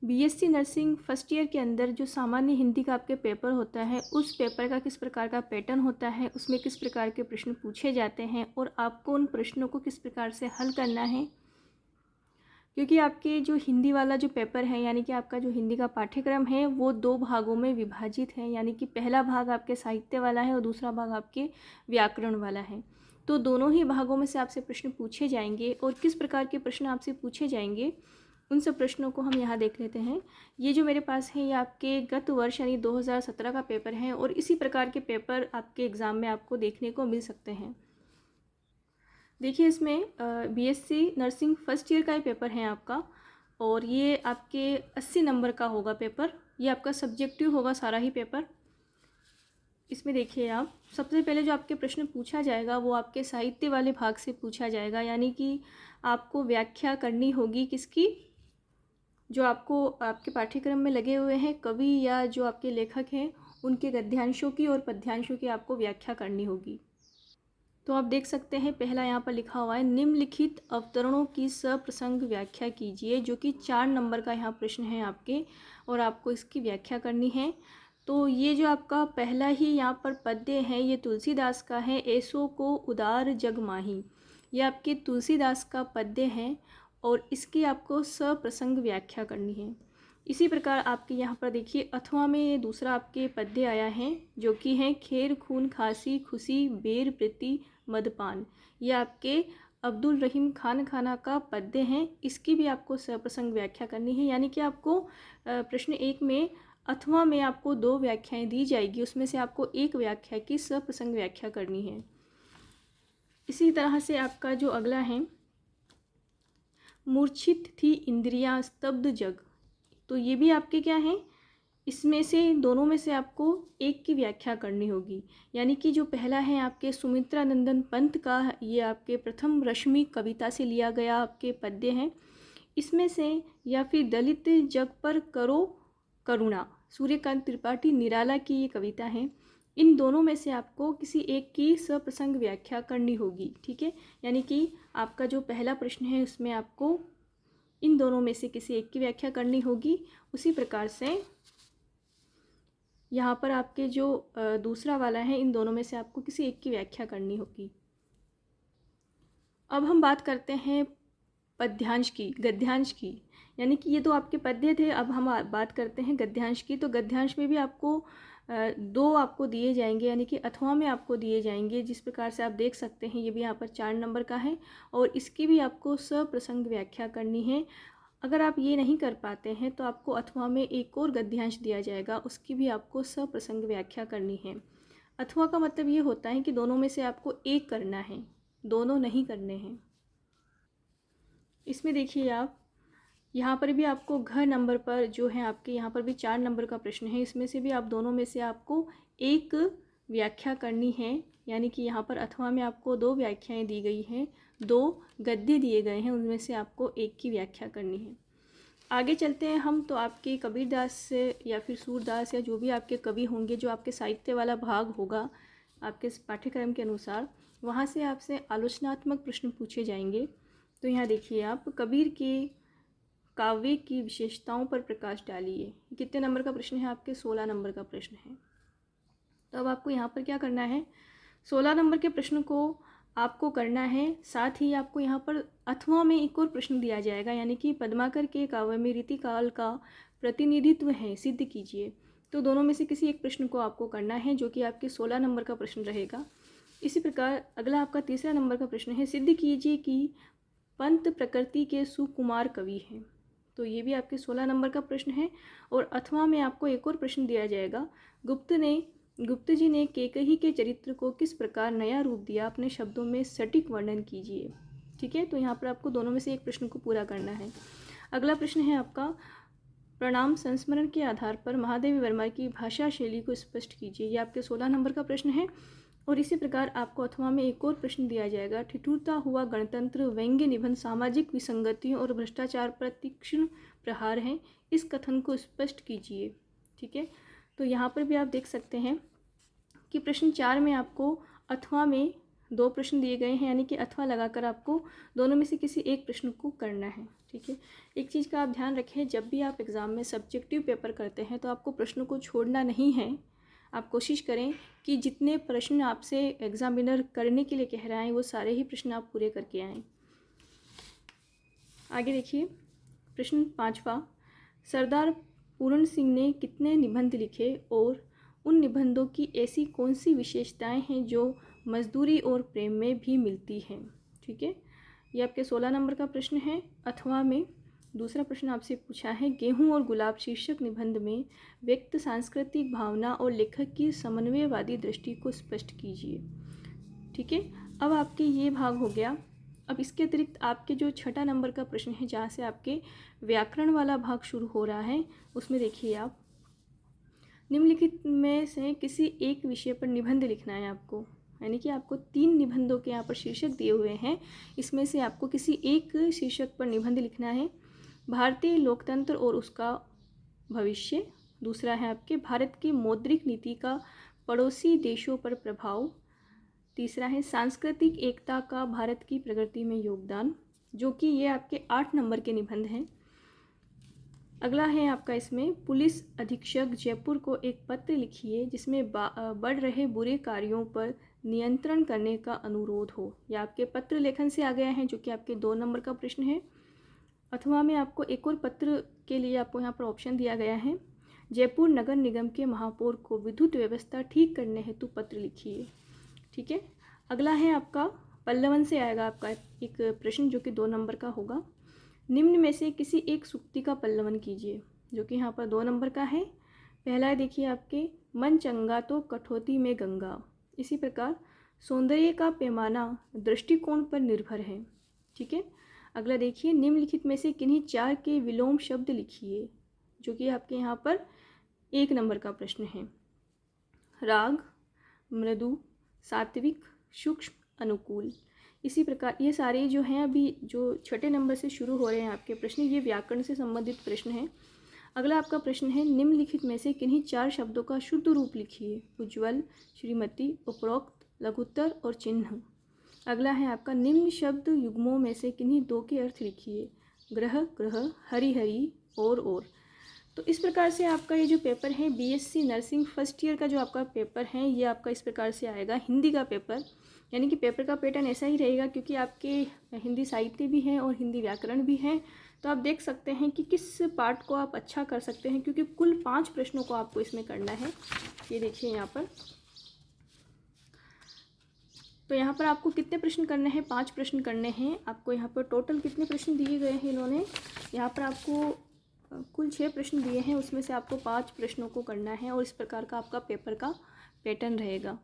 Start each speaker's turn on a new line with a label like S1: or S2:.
S1: BSc nursing first year के अंदर जो सामान्य हिंदी का आपके पेपर होता है, उस पेपर का किस प्रकार का पैटर्न होता है, उसमें किस प्रकार के प्रश्न पूछे जाते हैं और आपको उन प्रश्नों को किस प्रकार से हल करना है। क्योंकि आपके जो हिंदी वाला जो पेपर है, यानी कि आपका जो हिंदी का पाठ्यक्रम है, वो 2 भागों में विभाजित है। यानी कि पहला भाग आपके साहित्य वाला है और दूसरा भाग आपके व्याकरण वाला है। तो दोनों ही भागों में से आपसे प्रश्न पूछे जाएंगे और किस प्रकार के प्रश्न आपसे पूछे जाएंगे, उन सब प्रश्नों को हम यहाँ देख लेते हैं। ये जो मेरे पास है, ये आपके गत वर्ष यानी 2017 का पेपर है और इसी प्रकार के पेपर आपके एग्ज़ाम में आपको देखने को मिल सकते हैं। देखिए, इसमें बीएससी नर्सिंग फर्स्ट ईयर का ही पेपर है आपका, और ये आपके 80 नंबर का होगा पेपर। ये आपका सब्जेक्टिव होगा सारा ही पेपर। इसमें देखिए, आप सबसे पहले जो आपके प्रश्न पूछा जाएगा वो आपके साहित्य वाले भाग से पूछा जाएगा। यानी कि आपको व्याख्या करनी होगी किसकी, जो आपको आपके पाठ्यक्रम में लगे हुए हैं कवि या जो आपके लेखक हैं, उनके गद्यांशों की और पद्यांशों की आपको व्याख्या करनी होगी। तो आप देख सकते हैं, पहला यहाँ पर लिखा हुआ है, निम्नलिखित अवतरणों की सप्रसंग व्याख्या कीजिए, जो कि 4 नंबर का यहाँ प्रश्न है आपके, और आपको इसकी व्याख्या करनी है। तो ये जो आपका पहला ही यहाँ पर पद्य है, ये तुलसीदास का है, ऐसो को उदार जग माही। ये आपके तुलसीदास का पद्य है और इसकी आपको सप्रसंग व्याख्या करनी है। इसी प्रकार आपके यहाँ पर देखिए, अथवा में ये दूसरा आपके पद्य आया है, जो कि है, खेर खून खासी खुशी बेर प्रीति मदपान। ये आपके अब्दुल रहीम खान खाना का पद्य है। इसकी भी आपको सप्रसंग व्याख्या करनी है। यानी कि आपको प्रश्न 1 में अथवा में आपको 2 व्याख्याएं दी जाएगी, उसमें से आपको एक व्याख्या की सप्रसंग व्याख्या करनी है। इसी तरह से आपका जो अगला है, मूर्छित थी इंद्रियां स्तब्ध जग। तो ये भी आपके क्या हैं, इसमें से दोनों में से आपको एक की व्याख्या करनी होगी। यानी कि जो पहला है आपके सुमित्रा नंदन पंत का, ये आपके प्रथम रश्मि कविता से लिया गया आपके पद्य हैं। इसमें से, या फिर दलित जग पर करो करुणा, सूर्यकांत त्रिपाठी निराला की ये कविता है। इन दोनों में से आपको किसी एक की सप्रसंग व्याख्या करनी होगी। ठीक है, यानी कि आपका जो पहला प्रश्न है उसमें आपको इन दोनों में से किसी एक की व्याख्या करनी होगी। उसी प्रकार से यहाँ पर आपके जो दूसरा वाला है, इन दोनों में से आपको किसी एक की व्याख्या करनी होगी। अब हम बात करते हैं पद्यांश की, गद्यांश की। यानी कि ये तो आपके पद्य थे, अब हम बात करते हैं गद्यांश की। तो गद्यांश में भी आपको 2 आपको दिए जाएंगे, यानी कि अथवा में आपको दिए जाएंगे। जिस प्रकार से आप देख सकते हैं, ये भी यहाँ पर 4 नंबर का है और इसकी भी आपको सप्रसंग व्याख्या करनी है। अगर आप ये नहीं कर पाते हैं तो आपको अथवा में एक और गद्यांश दिया जाएगा, उसकी भी आपको सप्रसंग व्याख्या करनी है। अथवा का मतलब ये होता है कि दोनों में से आपको एक करना है, दोनों नहीं करने हैं। इसमें देखिए, आप यहाँ पर भी आपको घ नंबर पर जो है आपके यहाँ पर भी 4 नंबर का प्रश्न है। इसमें से भी आप दोनों में से आपको एक व्याख्या करनी है। यानी कि यहाँ पर अथवा में आपको 2 व्याख्याएं दी गई हैं, 2 गद्य दिए गए हैं, उनमें से आपको एक की व्याख्या करनी है। आगे चलते हैं हम। तो आपके कबीरदास से या फिर सूरदास या जो भी आपके कवि होंगे, जो आपके साहित्य वाला भाग होगा आपके पाठ्यक्रम के अनुसार, वहाँ से आपसे आलोचनात्मक प्रश्न पूछे जाएंगे। तो यहाँ देखिए, आप कबीर के काव्य की विशेषताओं पर प्रकाश डालिए। कितने नंबर का प्रश्न है आपके? 16 नंबर का प्रश्न है। तो अब आपको यहाँ पर क्या करना है, 16 नंबर के प्रश्न को आपको करना है। साथ ही आपको यहाँ पर अथवा में एक और प्रश्न दिया जाएगा, यानी कि पद्माकर के काव्य में रीतिकाल का प्रतिनिधित्व है, सिद्ध कीजिए। तो दोनों में से किसी एक प्रश्न को आपको करना है, जो कि आपके 16 नंबर का प्रश्न रहेगा। इसी प्रकार अगला आपका तीसरा नंबर का प्रश्न है, सिद्ध कीजिए कि पंत प्रकृति के सुकुमार कवि हैं। तो ये भी आपके 16 नंबर का प्रश्न है। और अथवा में आपको एक और प्रश्न दिया जाएगा, गुप्त जी ने केकही के चरित्र को किस प्रकार नया रूप दिया, अपने शब्दों में सटीक वर्णन कीजिए। ठीक है, तो यहाँ पर आपको दोनों में से एक प्रश्न को पूरा करना है। अगला प्रश्न है आपका, प्रणाम संस्मरण के आधार पर महादेवी वर्मा की भाषा शैली को स्पष्ट कीजिए। ये आपके 16 नंबर का प्रश्न है। और इसी प्रकार आपको अथवा में एक और प्रश्न दिया जाएगा, ठिठुरता हुआ गणतंत्र व्यंग्य निबंध सामाजिक विसंगतियों और भ्रष्टाचार पर तीक्ष्ण प्रहार है, इस कथन को स्पष्ट कीजिए। ठीक है, तो यहाँ पर भी आप देख सकते हैं कि प्रश्न 4 में आपको अथवा में दो प्रश्न दिए गए हैं, यानी कि अथवा लगाकर आपको दोनों में से किसी एक प्रश्न को करना है। ठीक है, एक चीज़ का आप ध्यान रखें, जब भी आप एग्ज़ाम में सब्जेक्टिव पेपर करते हैं तो आपको प्रश्नों को छोड़ना नहीं है। आप कोशिश करें कि जितने प्रश्न आपसे एग्जामिनर करने के लिए कह रहा है वो सारे ही प्रश्न आप पूरे करके आएँ। आगे देखिए, प्रश्न 5वां, सरदार पूर्ण सिंह ने कितने निबंध लिखे और उन निबंधों की ऐसी कौन सी विशेषताएं हैं जो मजदूरी और प्रेम में भी मिलती हैं। ठीक है, ये आपके 16 नंबर का प्रश्न है। अथवा में दूसरा प्रश्न आपसे पूछा है, गेहूं और गुलाब शीर्षक निबंध में व्यक्त सांस्कृतिक भावना और लेखक की समन्वयवादी दृष्टि को स्पष्ट कीजिए। ठीक है, अब आपके ये भाग हो गया। अब इसके अतिरिक्त आपके जो 6 नंबर का प्रश्न है, जहाँ से आपके व्याकरण वाला भाग शुरू हो रहा है, उसमें देखिए आप निम्नलिखित में से किसी एक विषय पर निबंध लिखना है आपको, यानी कि आपको 3 निबंधों के यहाँ पर शीर्षक दिए हुए हैं, इसमें से आपको किसी एक शीर्षक पर निबंध लिखना है। भारतीय लोकतंत्र और उसका भविष्य, दूसरा है आपके भारत की मौद्रिक नीति का पड़ोसी देशों पर प्रभाव, तीसरा है सांस्कृतिक एकता का भारत की प्रगति में योगदान, जो कि ये आपके 8 नंबर के निबंध हैं। अगला है आपका इसमें, पुलिस अधीक्षक जयपुर को एक पत्र लिखिए जिसमें बढ़ रहे बुरे कार्यों पर नियंत्रण करने का अनुरोध हो। यह आपके पत्र लेखन से आ गया है, जो कि आपके 2 नंबर का प्रश्न है। अथवा में आपको एक और पत्र के लिए आपको यहाँ पर ऑप्शन दिया गया है, जयपुर नगर निगम के महापौर को विद्युत व्यवस्था ठीक करने हेतु पत्र लिखिए। ठीक है, अगला है आपका पल्लवन से आएगा आपका एक प्रश्न, जो कि 2 नंबर का होगा। निम्न में से किसी एक सूक्ति का पल्लवन कीजिए, जो कि यहाँ पर 2 नंबर का है। पहला है देखिए आपके, मन चंगा तो कठौती में गंगा। इसी प्रकार सौंदर्य का पैमाना दृष्टिकोण पर निर्भर है। ठीक है, अगला देखिए, निम्नलिखित में से किन्हीं 4 के विलोम शब्द लिखिए, जो कि आपके यहाँ पर 1 नंबर का प्रश्न है। राग, मृदु, सात्विक, सूक्ष्म, अनुकूल। इसी प्रकार ये सारे जो हैं अभी जो 6 नंबर से शुरू हो रहे हैं आपके प्रश्न, ये व्याकरण से संबंधित प्रश्न हैं। अगला आपका प्रश्न है, निम्नलिखित में से किन्हीं 4 शब्दों का शुद्ध रूप लिखिए, उज्ज्वल, श्रीमती, उपरोक्त, लघुत्तर और चिन्ह। अगला है आपका, निम्न शब्द युग्मों में से किन्हीं 2 के अर्थ लिखिए, ग्रह, ग्रह, हरि हरि और। तो इस प्रकार से आपका ये जो पेपर है बीएससी नर्सिंग फर्स्ट ईयर का जो आपका पेपर है, ये आपका इस प्रकार से आएगा, हिंदी का पेपर। यानी कि पेपर का पैटर्न ऐसा ही रहेगा, क्योंकि आपके हिंदी साहित्य भी हैं और हिंदी व्याकरण भी हैं। तो आप देख सकते हैं कि किस पार्ट को आप अच्छा कर सकते हैं, क्योंकि कुल 5 प्रश्नों को आपको इसमें करना है। ये देखिए यहाँ पर, तो यहाँ पर आपको कितने प्रश्न करने हैं, 5 प्रश्न करने हैं आपको। यहाँ पर टोटल कितने प्रश्न दिए गए हैं इन्होंने, यहाँ पर आपको कुल 6 प्रश्न दिए हैं, उसमें से आपको 5 प्रश्नों को करना है, और इस प्रकार का आपका पेपर का पैटर्न रहेगा।